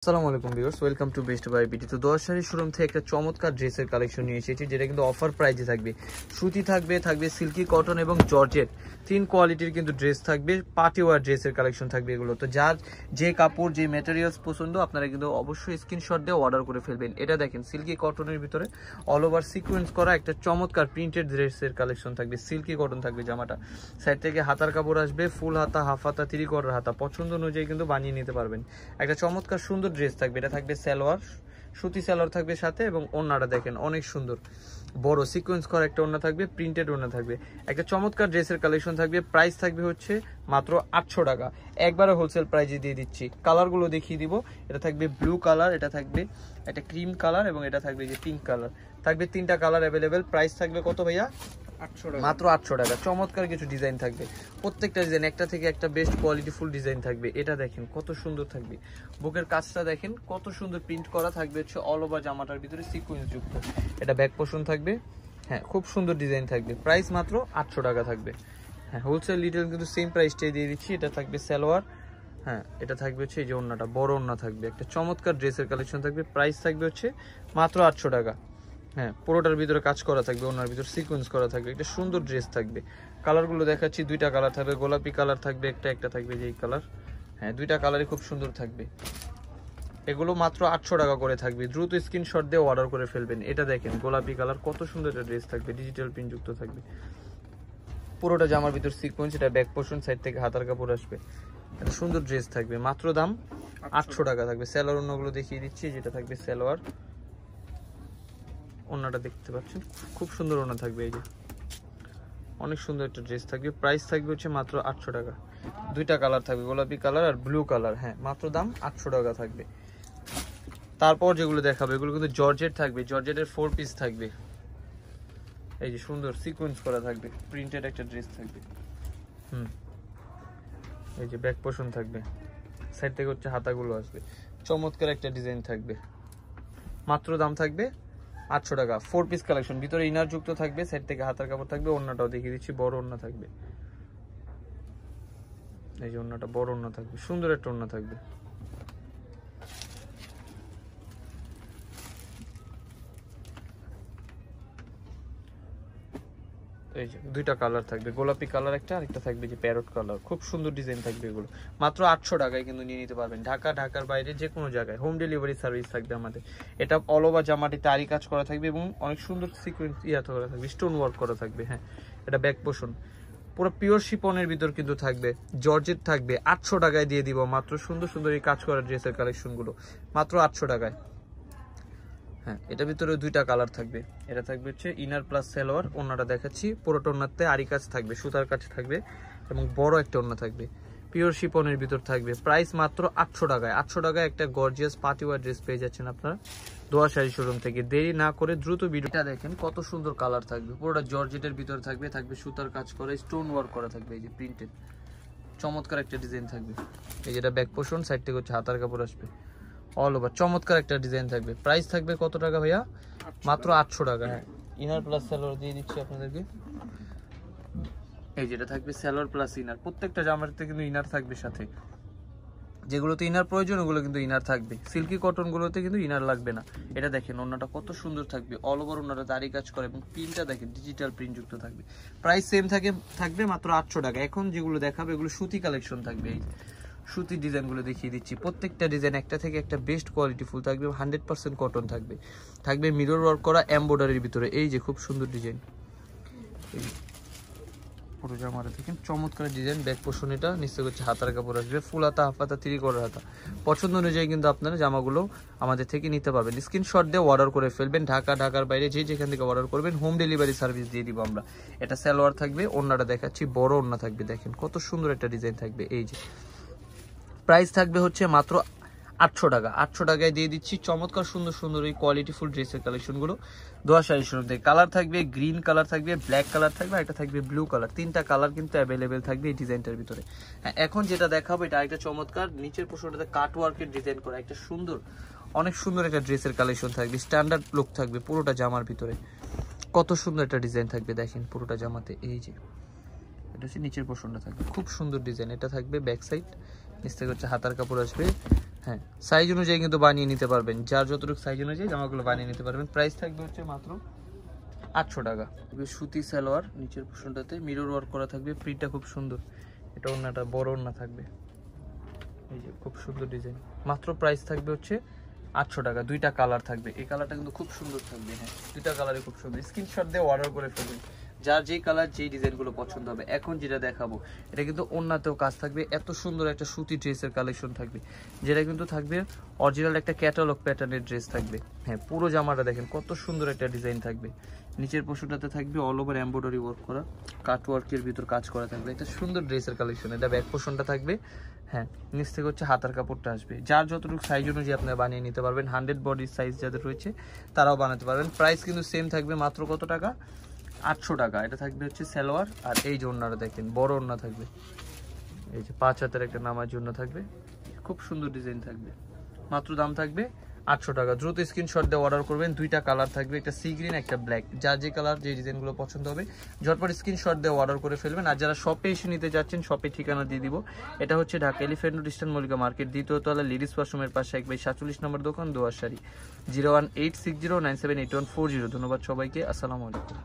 আসসালামু আলাইকুম viewers, welcome to Best Buy BD. তো 10 শাড়ি শোরুম থেকে একটা চমৎকার ড্রেসের কালেকশন নিয়ে এসেছি, যেটা কিন্তু অফার প্রাইসে থাকবে। সুতি থাকবে সিল্কি, কটন এবং জর্জেট, তিন কোয়ালিটির কিন্তু ড্রেস থাকবে। পার্টি ওয়ার ড্রেসের কালেকশন থাকবে এগুলো। তো যার যে কাপড়, যে ম্যাটেরিয়ালস পছন্দ, আপনারা কিন্তু অবশ্যই স্ক্রিনশট দিয়ে অর্ডার করে ফেলবেন। এটা দেখেন সিল্কি কটনের ভিতরে অল ওভার সিকোয়েন্স করা একটা চমৎকার প্রিন্টেড ড্রেসের কালেকশন থাকবে। সিল্কি কটন থাকবে জামাটা, সাইড থেকে হাতার কাপড় আসবে, ফুল হাতা, হাফ হাতা, 3/4 হাতা, পছন্দ অনুযায়ী কিন্তু বানিয়ে নিতে পারবেন। একটা চমৎকার সুন্দর ড্রেস থাকবে। এটা থাকবে সালোয়ার, সুতি সালোয়ার থাকবে সাথে, এবং ওড়নাটা দেখেন অনেক সুন্দর বড় সিকোয়েন্স করা একটা ওড়না থাকবে, প্রিন্টেড ওড়না থাকবে। একটা চমৎকার ড্রেসের কালেকশন থাকবে। প্রাইস থাকবে হচ্ছে মাত্র 800 টাকা। একবারে হোলসেল প্রাইসে দিয়ে দিচ্ছি। কালারগুলো দেখিয়ে দিব। এটা থাকবে ব্লু কালার, এটা থাকবে একটা ক্রিম কালার, এবং এটা থাকবে যে পিঙ্ক কালার। থাকবে তিনটা কালার অ্যাভেলেবেল। প্রাইস থাকবে কত ভাইয়া? মাত্র 800 টাকা। চমৎকার কিছু ডিজাইন থাকবে, প্রত্যেকটা ডিজাইন একটা থেকে একটা বেস্ট কোয়ালিটি ফুল ডিজাইন থাকবে। এটা দেখেন কত সুন্দর থাকবে, বুকের কাজটা দেখেন কত সুন্দর প্রিন্ট করা থাকবে, হচ্ছে অল ওভার জামাটার ভিতরে সিকোয়েন্স যুক্ত। এটা ব্যাক পোর্শন থাকবে, হ্যাঁ খুব সুন্দর ডিজাইন থাকবে। প্রাইস মাত্র 800 টাকা থাকবে। হ্যাঁ হোলসেল রিটেল কিন্তু সেম প্রাইসটাই দিয়ে দিচ্ছি। এটা থাকবে সালোয়ার, হ্যাঁ এটা থাকবে হচ্ছে এই যে ওড়নাটা, বড় ওড়না থাকবে। একটা চমৎকার ড্রেসের কালেকশন থাকবে। প্রাইস থাকবে হচ্ছে মাত্র 800 টাকা। হ্যাঁ পুরোটার ভিতরে কাজ করা থাকবে, ওনার ভিতরে সিকোয়েন্স করা থাকবে। একটা সুন্দর ড্রেস থাকবে। কালারগুলো দেখাচ্ছি, দুইটা কালার থাকবে, গোলাপি কালার থাকবে একটা থাকবে যেই কালার। হ্যাঁ দুইটা কালারই খুব সুন্দর থাকবে। এগুলো মাত্র 800 টাকা করে থাকবে। দ্রুত স্ক্রিনশট দিয়ে অর্ডার করে ফেলবেন। এটা দেখেন গোলাপি কালার, কত সুন্দর একটা ড্রেস থাকবে, ডিজিটাল প্রিন্ট যুক্ত থাকবে। পুরোটা জামার ভিতর সিকোয়েন্স, এটা ব্যাক পোর্শন, সাইড থেকে হাতার কাপড় আসবে। একটা সুন্দর ড্রেস থাকবে, মাত্র দাম 800 টাকা থাকবে। সালোয়ার ওড়নাগুলো দেখিয়ে দিচ্ছি। যেটা থাকবে সালোয়ার, ওড়নাটা দেখতে পাচ্ছেন খুব সুন্দর ওড়না থাকবে। এই যে অনেক সুন্দর একটা ড্রেস থাকবে। প্রাইস থাকবে হচ্ছে মাত্র 800 টাকা। দুইটা কালার থাকবে, গোলাপি কালার আর ব্লু কালার। হ্যাঁ মাত্র দাম 800 টাকা থাকবে। তারপর যেগুলো দেখাবে এগুলো কিন্তু জর্জেট থাকবে, জর্জেটের 4 পিস থাকবে। এই যে সুন্দর সিকোয়েন্স করা থাকবে, প্রিন্টেড একটা ড্রেস থাকবে। এই যে ব্যাক পোর্শন থাকবে, সাইড থেকে হচ্ছে হাতাগুলো আসবে। চমৎকার একটা ডিজাইন থাকবে। মাত্র দাম থাকবে 800 টাকা। 4 পিস কালেকশন, ভিতরে ইনার যুক্ত থাকবে, সাইড থেকে হাতার কাপড় থাকবে। ওড়নাটাও দেখিয়ে দিচ্ছি, বড় ওড়না থাকবে। এই যে ওড়নাটা বড় ওড়না থাকবে, সুন্দর একটা ওড়না থাকবে। এই যে দুইটা কালার থাকবে, গোলাপি কালার একটা, আরেকটা থাকবে যে প্যারট কালার। খুব সুন্দর ডিজাইন থাকবে এগুলো। মাত্র 800 টাকায় কিন্তু নিয়ে নিতে পারবেন। ঢাকার বাইরে যে কোনো জায়গায় হোম ডেলিভারি সার্ভিস থাকবে আমাদের। এটা অল ওভার জামাটিতে আরি কাজ করা থাকবে, এবং অনেক সুন্দর সিকোয়েন্স করা থাকবে, স্টোন ওয়ার্ক করা থাকবে। হ্যাঁ এটা ব্যাক পোর্শন, পুরো পিওর শিপনের ভিতর কিন্তু থাকবে, জর্জেট থাকবে। 800 টাকায় দিয়ে দিব মাত্র সুন্দর সুন্দর এই কাজ করা ড্রেসের কালেকশনগুলো, মাত্র 800 টাকায়। হ্যাঁ এটার ভিতরে দুইটা কালার থাকবে। এটা থাকবে হচ্ছে ইনার প্লাস সালোয়ার। ওড়নাটা দেখাচ্ছি, পুরোটা ওড়নাতে আরি কাজ থাকবে, সুতার কাজ থাকবে, এবং বড় একটা ওড়না থাকবে, পিওর শিপনের ভিতর থাকবে। প্রাইস মাত্র 800 টাকায়। 800 টাকায় একটা গর্জিয়াস পার্টি ওয়্যার ড্রেস পেয়ে যাচ্ছেন আপনারা দোয়া শাড়ি শোরুম থেকে। দেরি না করে দ্রুত ভিডিওটা দেখেন, কত সুন্দর কালার থাকবে। পুরোটা জর্জেটের ভিতর থাকবে, সুতার কাজ করা, স্টোন ওয়ার্ক করা থাকবে। এই যে প্রিন্টেড চমৎকার একটা ডিজাইন থাকবে। এই যেটা ব্যাক পোর্শন, সাইড থেকে হচ্ছে হাতার কাপড় আসবে, অল ওভার চমৎকার একটা ডিজাইন থাকবে। প্রাইস থাকবে কত টাকা ভাইয়া? মাত্র 800 টাকা। হ্যাঁ ইনার প্লাস সালোয়ার দিয়ে দিচ্ছি আপনাদেরকে। এই যেটা থাকবে সালোয়ার প্লাস ইনার। প্রত্যেকটা জামাতে কিন্তু ইনার থাকবে সাথে, যেগুলোতে ইনার প্রয়োজন ওগুলো কিন্তু ইনার থাকবে। সিল্কি কটন গুলোতে কিন্তু ইনার লাগবে না। এটা দেখেন ওড়নাটা কত সুন্দর থাকবে, অল ওভার ওড়নাটা দাড়ি কাজ করে, এবং প্রিন্টটা দেখেন ডিজিটাল প্রিন্ট যুক্ত থাকবে। প্রাইস সেম থাকবে মাত্র 800 টাকা। এখন যেগুলো দেখাবে এগুলো সুতি কালেকশন থাকবে। এই সুতি ডিজাইনগুলো দেখিয়ে দিচ্ছি। প্রত্যেকটা ডিজাইন একটা থেকে একটা বেস্ট কোয়ালিটি ফুল থাকবে, 100% কটন থাকবে। থাকবে মিরর ওয়ার্ক করা এমব্রয়ডারির ভিতরে। এই যে খুব সুন্দর ডিজাইন, পুরো জামাটা দেখেন চমৎকার ডিজাইন। ব্যাক পোর্শন, এটা নিশ্চয় হচ্ছে হাতার কাপড় আসবে, ফুল হাতা, হাফ হাতা, 3/4 হাতা। পছন্দ অনুযায়ী কিন্তু আপনারা জামাগুলো আমাদের থেকে নিতে পারবেন। স্ক্রিনশট দিয়ে অর্ডার করে ফেলবেন। ঢাকার বাইরে যেখান থেকে অর্ডার করবেন হোম ডেলিভারি সার্ভিস দিয়ে দিব আমরা। এটা সালোয়ার থাকবে, ওড়নাটা দেখাচ্ছি, বড় ওড়না থাকবে। দেখেন কত সুন্দর একটা ডিজাইন থাকবে। এই যে প্রাইস থাকবে হচ্ছে মাত্র 800 টাকা। 800 টাকায় দিয়ে দিচ্ছি চমৎকার সুন্দর সুন্দর এই কোয়ালিটি ফুল ড্রেসের কালেকশনগুলো দোয়া শাড়ি শোরুম থেকে। কালার থাকবে গ্রিন কালার থাকবে, ব্ল্যাক কালার থাকবে, একটা থাকবে ব্লু কালার। তিনটা কালার কিন্তু অ্যাভেলেবেল থাকবে এই ডিজাইনটার ভিতরে। হ্যাঁ এখন যেটা দেখাবো এটা একটা চমৎকার নিচের পোর্শনটাতে কাট ওয়ার্কের ডিজাইন করা একটা সুন্দর, অনেক সুন্দর একটা ড্রেসের কালেকশন থাকবে। স্ট্যান্ডার্ড লুক থাকবে পুরোটা জামার ভিতরে। কত সুন্দর একটা ডিজাইন থাকবে দেখেন পুরোটা জামাতে। এই যে এটা হচ্ছে নিচের পোর্শনটা থাকবে, খুব সুন্দর ডিজাইন। এটা থাকবে ব্যাক সাইড, নিচ থেকে হচ্ছে হাতার কাপড় আসবে। হ্যাঁ হ্যাঁ, সাইজ অনুযায়ী কিন্তু বানিয়ে নিতে পারবেন, যার যতটুকু সাইজ অনুযায়ী জামাগুলো বানিয়ে নিতে পারবেন। প্রাইস থাকবে হচ্ছে মাত্র 800 টাকা। সুতি সালোয়ার, নিচের পোর্শনটাতে মিরর ওয়ার্ক করা থাকবে, প্রিন্টটা খুব সুন্দর। এটা ওড়নাটা বড় ওড়না থাকবে, এই যে খুব সুন্দর ডিজাইন। মাত্র প্রাইস থাকবে হচ্ছে 800 টাকা। দুইটা কালার থাকবে, এই কালারটা কিন্তু খুব সুন্দর থাকবে। হ্যাঁ, দুইটা কালারই খুব সুন্দর। স্ক্রিনশট দিয়ে অর্ডার করে ফেলবেন, যার যেই কালার যেই ডিজাইনগুলো পছন্দ হবে। এখন যেটা দেখাবো এটা কিন্তু ওড়নাতেও কাজ থাকবে, এত সুন্দর একটা সুতি ড্রেসের কালেকশন থাকবে, যেটা কিন্তু থাকবে অরিজিনাল একটা ক্যাটালগ প্যাটার্নের ড্রেস থাকবে। হ্যাঁ, পুরো জামাটা দেখেন কত সুন্দর একটা ডিজাইন থাকবে। নিচের পোর্শনটাতে থাকবে অল ওভার এমব্রয়ডারি ওয়ার্ক করা, কাট ওয়ার্কের ভিতর কাজ করা থাকবে, একটা সুন্দর ড্রেসের কালেকশন। এটা ব্যাক পোর্শনটা থাকবে। হ্যাঁ, নিচ থেকে হচ্ছে হাতার কাপড়টা আসবে, যার যতটুকু সাইজ অনুযায়ী আপনারা বানিয়ে নিতে পারবেন। 100 বডির সাইজ যাদের রয়েছে তারাও বানাতে পারবেন। প্রাইস কিন্তু সেম থাকবে, মাত্র কত টাকা? 800 টাকা। এটা থাকবে হচ্ছে সালোয়ার, আর এই যে ওড়নাটা দেখেন বড় ওড়না থাকবে, এই যে 5 হাতের একটা নামার জন্য থাকবে, খুব সুন্দর ডিজাইন থাকবে। মাত্র দাম থাকবে 800 টাকা। দ্রুত স্ক্রিনশট দিয়ে অর্ডার করবেন। দুইটা কালার থাকবে, একটা সি গ্রিন একটা ব্ল্যাক, যার যে কালার যে ডিজাইনগুলো পছন্দ হবে ঝটপট স্ক্রিনশট দিয়ে অর্ডার করে ফেলবেন। আর যারা শপে এসে নিতে যাচ্ছেন, শপে ঠিকানা দিয়ে দিব। এটা হচ্ছে Dhaka elephant road eastern Mallika market, দ্বিতীয় তলা, লেডিস ওয়াশরুমের পাশে 1/47 নম্বর দোকান, দোয়াশাড়ি। 01860978140। ধন্যবাদ সবাইকে, আসসালামু আলাইকুম।